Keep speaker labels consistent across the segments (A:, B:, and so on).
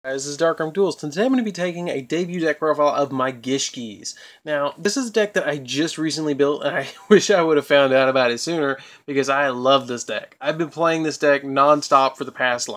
A: Guys, this is DarkArmedAlliance. Today I'm going to be taking a debut deck profile of my Gishkis. Now, this is a deck that I just recently built, and I wish I would have found out about it sooner, because I love this deck. I've been playing this deck non-stop for the past,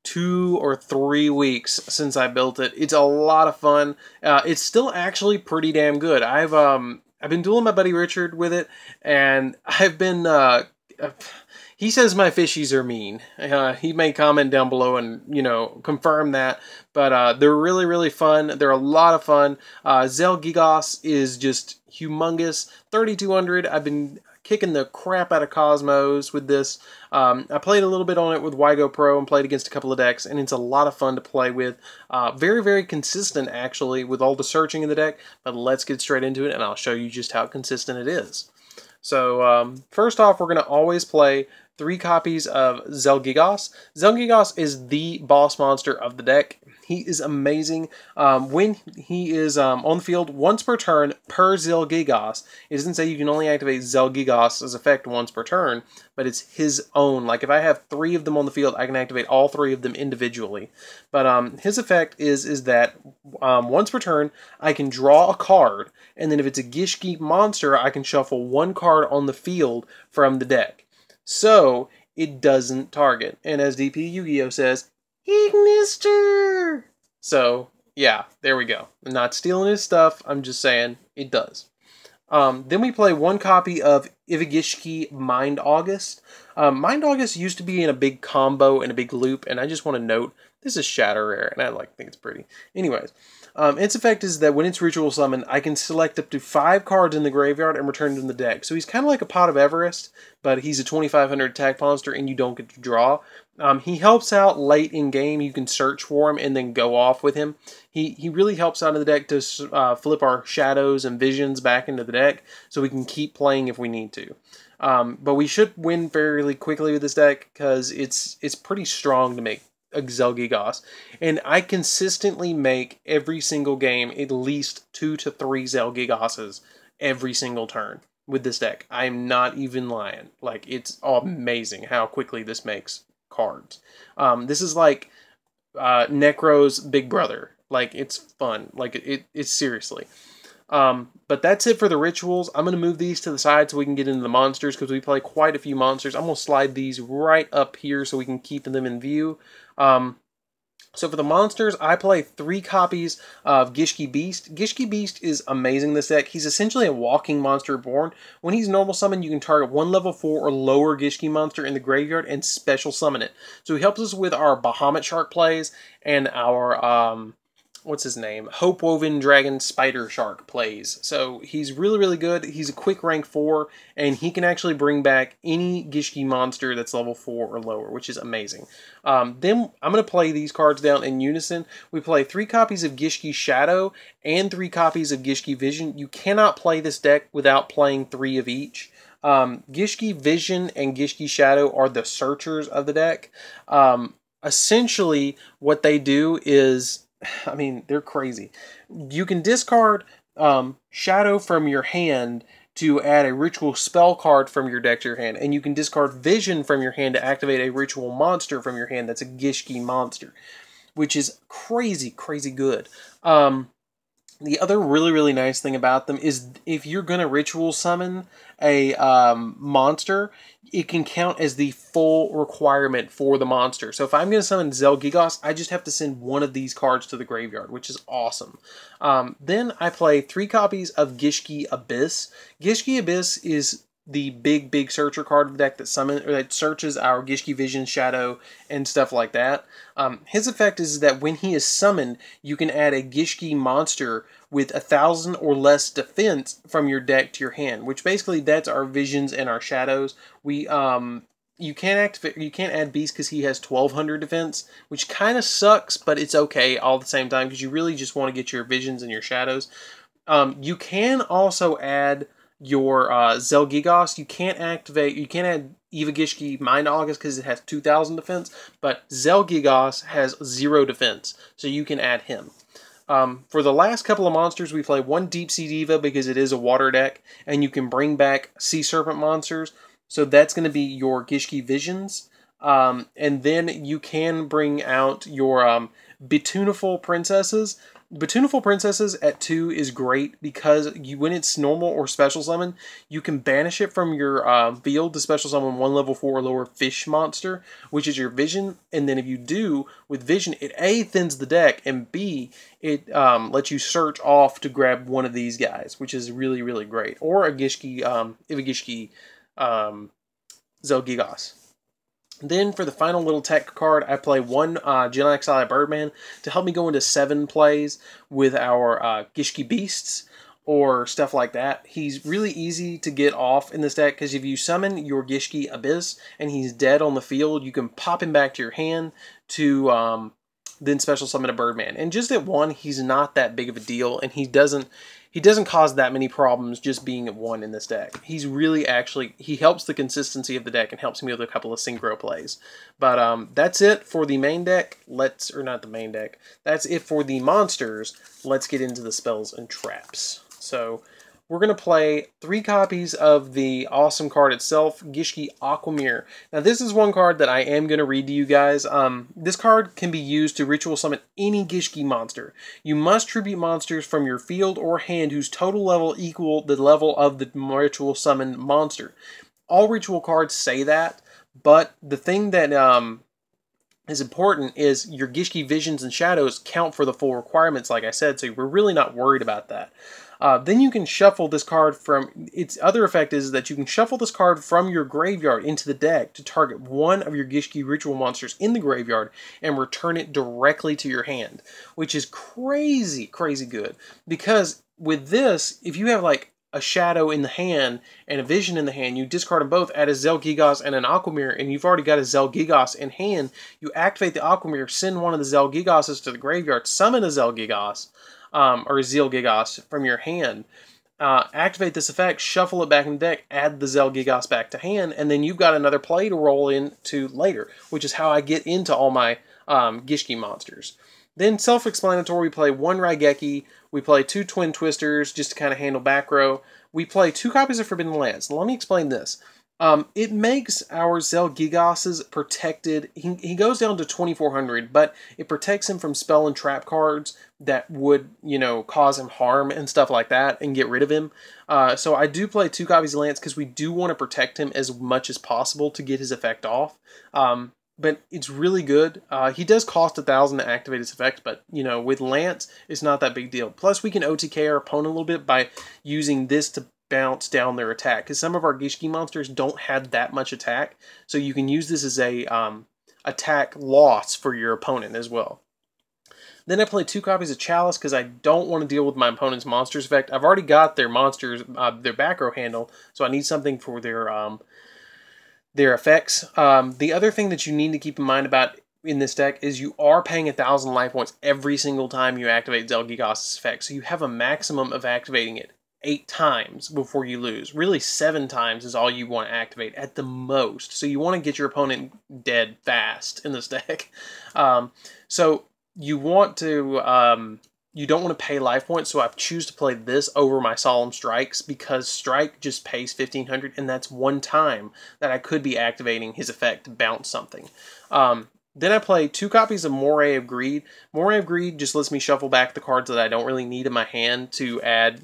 A: 2 or 3 weeks since I built it. It's a lot of fun. It's still actually pretty damn good. I've been dueling my buddy Richard with it, and I've been... he says my fishies are mean. He may comment down below and, confirm that. But they're really, really fun. They're a lot of fun. Yugioh is just humongous. 3200. I've been kicking the crap out of Cosmos with this. I played a little bit on it with Yugioh Pro and played against a couple of decks, and it's a lot of fun to play with. Very, very consistent, actually, with all the searching in the deck. But let's get straight into it, and I'll show you just how consistent it is. So, first off, we're going to always play 3 copies of Yugioh. Yugioh is the boss monster of the deck. He is amazing. When he is on the field, once per turn per Yugioh. It doesn't say you can only activate Yugioh's effect once per turn, but it's his own. Like if I have 3 of them on the field, I can activate all 3 of them individually. But his effect is that once per turn, I can draw a card, and then if it's a Gishki monster, I can shuffle 1 card on the field from the deck. So, it doesn't target. And as DP Yugioh says, Ignister! So, yeah, there we go. I'm not stealing his stuff, I'm just saying it does. Then we play 1 copy of Gishki Mind August. Mind August used to be in a big combo and a big loop, and I just want to note, this is Shatter Rare, and I think it's pretty. Anyways, its effect is that when it's ritual summoned, I can select up to 5 cards in the graveyard and return them to the deck. So he's kind of like a Pot of Everest, but he's a 2500 attack monster and you don't get to draw. He helps out late in game. You can search for him and then go off with him. He really helps out in the deck to flip our shadows and visions back into the deck so we can keep playing if we need to. But we should win fairly quickly with this deck because it's pretty strong to make a Yugioh, and I consistently make every single game at least 2 to 3 Yugiohs every single turn with this deck. I'm not even lying. Like, it's amazing how quickly this makes cards. This is like Necro's big brother. Like, it's fun. Like, it's seriously. But that's it for the rituals. I'm going to move these to the side so we can get into the monsters because we play quite a few monsters. I'm going to slide these right up here so we can keep them in view. So for the monsters, I play 3 copies of Gishki Beast. Gishki Beast is amazing in this deck. He's essentially a walking monster reborn. When he's normal summon, you can target 1 level 4 or lower Gishki monster in the graveyard and special summon it. So he helps us with our Bahamut Shark plays and our, what's his name? Hope Woven Dragon Spider Shark plays. So he's really, really good. He's a quick rank 4, and he can actually bring back any Gishki monster that's level 4 or lower, which is amazing. Then I'm going to play these cards down in unison. We play 3 copies of Gishki Shadow and 3 copies of Gishki Vision. You cannot play this deck without playing 3 of each. Gishki Vision and Gishki Shadow are the searchers of the deck. Essentially, what they do is... I mean, they're crazy. You can discard Shadow from your hand to add a ritual spell card from your deck to your hand, and you can discard Vision from your hand to activate a ritual monster from your hand that's a Gishki monster, which is crazy, crazy good. The other really, really nice thing about them is if you're going to ritual summon a monster, it can count as the full requirement for the monster. So if I'm going to summon Yugioh, I just have to send 1 of these cards to the graveyard, which is awesome. Then I play 3 copies of Gishki Abyss. Gishki Abyss is the big searcher card of the deck that searches our Gishki Vision, Shadow, and stuff like that. His effect is that when he is summoned, you can add a Gishki monster with 1,000 or less defense from your deck to your hand, which basically that's our Visions and our Shadows. You can't add Beast because he has 1,200 defense, which kind of sucks, but it's okay all at the same time because you really just want to get your Visions and your Shadows. You can also add your Yugioh. You can't add Eva Gishki Mind August because it has 2,000 defense, but Yugioh has 0 defense, so you can add him. For the last couple of monsters, we play 1 Deep Sea Diva because it is a water deck, and you can bring back Sea Serpent monsters, so that's going to be your Gishki Visions. And then you can bring out your Betuneful Princesses. Betuneful Princesses at 2 is great because when it's normal or special summon, you can banish it from your field to special summon 1 level 4 or lower fish monster, which is your Vision. And then if you do, with Vision, it A, thins the deck, and B, it lets you search off to grab one of these guys, which is really, really great. Or a Gishki, Zelgigos. Then for the final little tech card, I play one Gen X Birdman to help me go into 7 plays with our Gishki Beasts or stuff like that. He's really easy to get off in this deck because if you summon your Gishki Abyss and he's dead on the field, you can pop him back to your hand to then special summon a Birdman. And just at 1, he's not that big of a deal, and he doesn't cause that many problems just being at 1 in this deck. He's really he helps the consistency of the deck and helps me with a couple of synchro plays. But that's it for the main deck. That's it for the monsters. Let's get into the spells and traps. So we're going to play 3 copies of the awesome card itself, Gishki Aqua. Now this is one card that I am going to read to you guys. This card can be used to ritual summon any Gishki monster. You must tribute monsters from your field or hand whose total level equal the level of the ritual summoned monster. All ritual cards say that, but the thing that is important is your Gishki Visions and Shadows count for the full requirements, like I said, so we're really not worried about that. Then you can shuffle this card from... Its other effect is that you can shuffle this card from your graveyard into the deck to target one of your Gishki ritual monsters in the graveyard and return it directly to your hand, which is crazy, crazy good. Because with this, if you have like a Shadow in the hand and a Vision in the hand, you discard them both, add a Zelgigos and an Aqua, and you've already got a Zelgigos in hand, you activate the Aqua, send one of the Zelgigoses to the graveyard, summon a Zelgigos, or a Zelgigos from your hand, activate this effect, shuffle it back in the deck, add the Zelgigos back to hand, and then you've got another play to roll into later, which is how I get into all my Gishki monsters. Then self-explanatory, we play 1 Raigeki, we play 2 Twin Twisters just to kind of handle back row. We play 2 copies of Forbidden Lance. Now, let me explain this. It makes our Zelgigoses protected. He goes down to 2,400, but it protects him from spell and trap cards that would, cause him harm and stuff like that and get rid of him. So I do play 2 copies of Lance because we do want to protect him as much as possible to get his effect off. But it's really good. He does cost 1,000 to activate his effect, but, with Lance, it's not that big deal. Plus, we can OTK our opponent a little bit by using this to bounce down their attack, because some of our Gishki monsters don't have that much attack, so you can use this as a attack loss for your opponent as well. Then I play 2 copies of Chalice because I don't want to deal with my opponent's monsters effect. I've already got their monsters, their back row handle, so I need something for their effects. The other thing that you need to keep in mind about in this deck is you are paying 1,000 life points every single time you activate Zelgigos' effect, so you have a maximum of activating it 8 times before you lose. Really 7 times is all you want to activate at the most. So you want to get your opponent dead fast in this deck. So you want to, you don't want to pay life points, so I choose to play this over my Solemn Strikes because Strike just pays 1,500, and that's 1 time that I could be activating his effect to bounce something. Then I play 2 copies of Moray of Greed. Moray of Greed just lets me shuffle back the cards that I don't really need in my hand to add,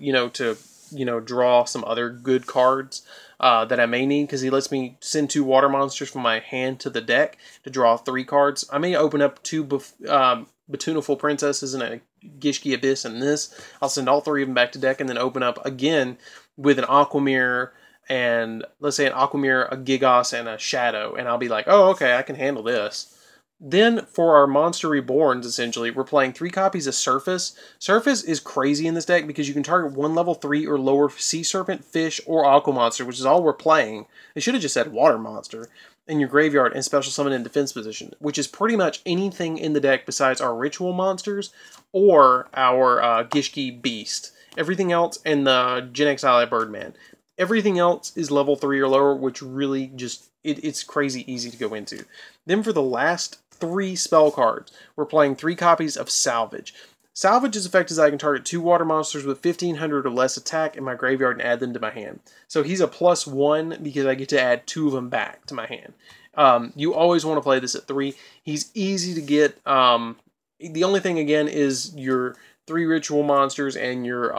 A: draw some other good cards that I may need, because he lets me send 2 water monsters from my hand to the deck to draw 3 cards. I may open up 2 Betuneful Princesses and a Gishki Abyss and this. I'll send all 3 of them back to deck and then open up again with an Aqua and, let's say, an Aqua, a Gigos, and a Shadow, and I'll be like, oh, okay, I can handle this. Then, for our Monster Reborns, essentially, we're playing 3 copies of Surface. Surface is crazy in this deck because you can target 1 level 3 or lower Sea Serpent, Fish, or Aqua Monster, which is all we're playing. They should have just said Water Monster in your graveyard and special summon in defense position, which is pretty much anything in the deck besides our Ritual Monsters or our Gishki Beast. Everything else, and the Gen X Birdman. Everything else is level 3 or lower, which really just, it's crazy easy to go into. Then for the last 3 spell cards, we're playing 3 copies of Salvage. Salvage's effect is I can target 2 water monsters with 1,500 or less attack in my graveyard and add them to my hand. So he's a +1 because I get to add 2 of them back to my hand. You always want to play this at 3. He's easy to get. The only thing, again, is your 3 ritual monsters and your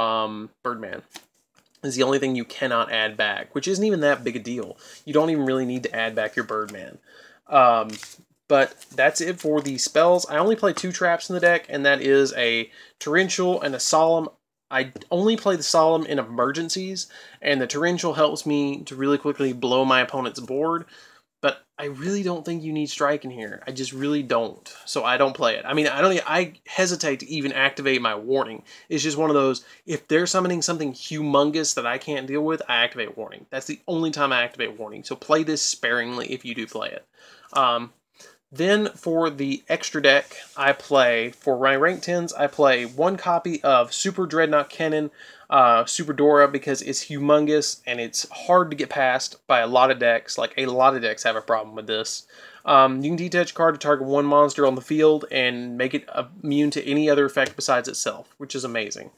A: Birdman is the only thing you cannot add back, which isn't even that big a deal. You don't even really need to add back your Birdman. But that's it for the spells. I only play 2 traps in the deck, and that is a Torrential and a Solemn. I only play the Solemn in emergencies, and the Torrential helps me to really quickly blow my opponent's board. But I really don't think you need Strike in here. I just really don't. So I don't play it. I mean, I hesitate to even activate my Warning. It's just one of those, if they're summoning something humongous that I can't deal with, I activate Warning. That's the only time I activate Warning. So play this sparingly if you do play it. Then for the extra deck, I play, for my rank 10s, I play 1 copy of Super Dreadnought Cannon, Super Dora, because it's humongous and it's hard to get past by a lot of decks. Like, a lot of decks have a problem with this. You can detach a card to target 1 monster on the field and make it immune to any other effect besides itself, which is amazing.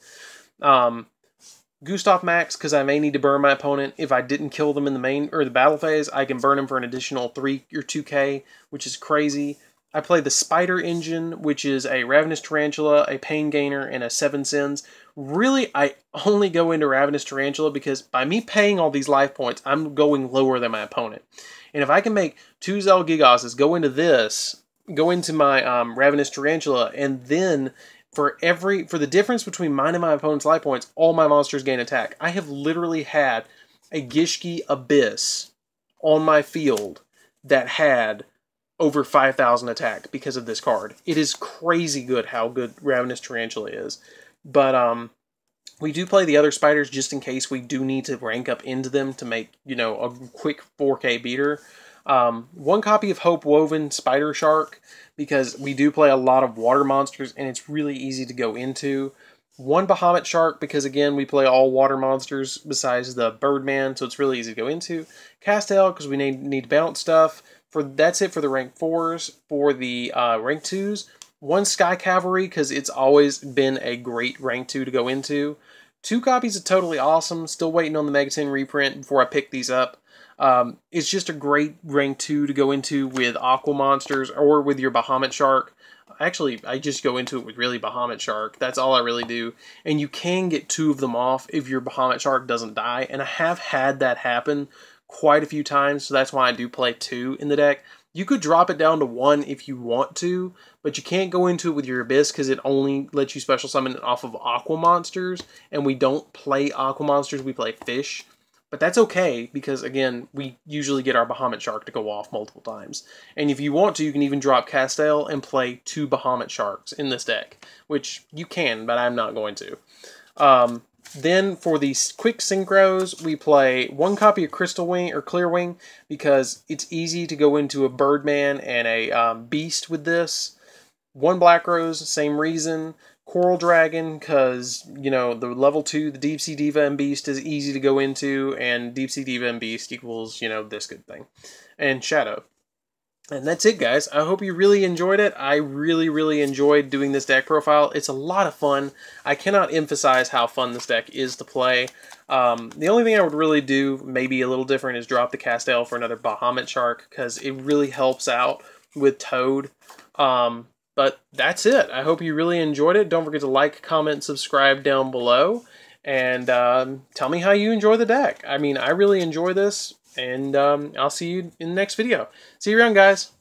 A: Gustav Max, because I may need to burn my opponent. If I didn't kill them in the main or the battle phase, I can burn them for an additional 3 or 2k, which is crazy. I play the Spider Engine, which is a Ravenous Tarantula, a Pain Gainer, and a 7 Sins. Really, I only go into Ravenous Tarantula because by me paying all these life points, I'm going lower than my opponent. And if I can make 2 Zelgigoses go into this, go into my Ravenous Tarantula, and then for the difference between mine and my opponent's life points, all my monsters gain attack. I have literally had a Gishki Abyss on my field that had over 5,000 attack because of this card. It is crazy good how good Ravenous Tarantula is. But we do play the other spiders just in case we do need to rank up into them to make, you know, a quick 4k beater. 1 copy of Hope Woven Spider Shark, because we do play a lot of water monsters and it's really easy to go into. 1 Bahamut Shark, because again, we play all water monsters besides the Birdman, so it's really easy to go into. Castel, because we need to bounce stuff. That's it for the rank 4s. For the rank 2s, 1 Sky Cavalry, because it's always been a great rank 2 to go into. 2 copies of Totally Awesome, still waiting on the Megaton reprint before I pick these up. It's just a great rank 2 to go into with Aqua monsters or with your Bahamut Shark. Actually, I just go into it with really Bahamut Shark. That's all I really do. And you can get 2 of them off if your Bahamut Shark doesn't die. And I have had that happen quite a few times, so that's why I do play 2 in the deck. You could drop it down to 1 if you want to, but you can't go into it with your Abyss because it only lets you special summon it off of Aqua monsters. And we don't play Aqua monsters, we play fish. But that's okay, because again, we usually get our Bahamut Shark to go off multiple times. And if you want to, you can even drop Castel and play 2 Bahamut Sharks in this deck, which you can, but I'm not going to. Then for the quick Synchros, we play 1 copy of Crystal Wing or Clear Wing, because it's easy to go into a Birdman and a Beast with this. 1 Black Rose, same reason. Coral Dragon, because, you know, the level 2, the Deep Sea Diva and Beast is easy to go into, and Deep Sea Diva and Beast equals, you know, this good thing. And Shadow. And that's it, guys. I hope you really enjoyed it. I really, really enjoyed doing this deck profile. It's a lot of fun. I cannot emphasize how fun this deck is to play. The only thing I would really do, maybe a little different, is drop the Castel for another Bahamut Shark, because it really helps out with Toad. But that's it. I hope you really enjoyed it. Don't forget to like, comment, subscribe down below. And tell me how you enjoy the deck. I mean, I really enjoy this. And I'll see you in the next video. See you around, guys.